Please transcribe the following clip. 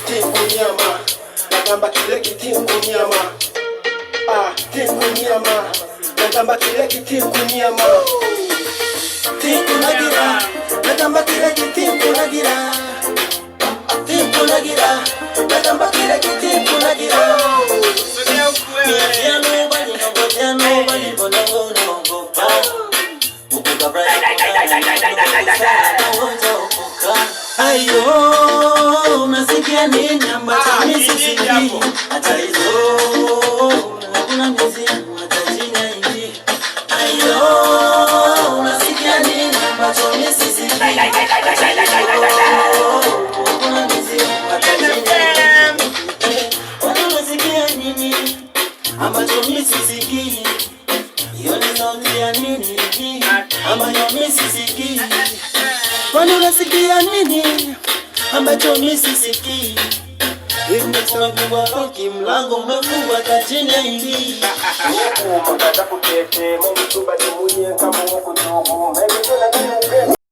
Timu nyama, nagamba kile kitimu nyama. Timu nyama, nagamba kile kitimu nyama. Timu nagira, nagamba kile kitimu nagira. Timu nagira, nagamba kile kitimu nagira. Ayo, nasikia nini ambacho mimi sisikii. Hata hizo hakuna mzee atajina hivi. Ayo, nasikia nini ambacho mimi sisikii. Hakuna mzee atajina hivi. Nasikia nini ambacho mimi sisikii. Hiyo ni sauti ya nini ambayo mimi sisikii. Unasikia nini ambacho mimi sisikii. Nimesema roki mlango umefungwa kachini hivi. Mkata kutete Mungu tubali mwenye kama huko tubu. Mimi tuna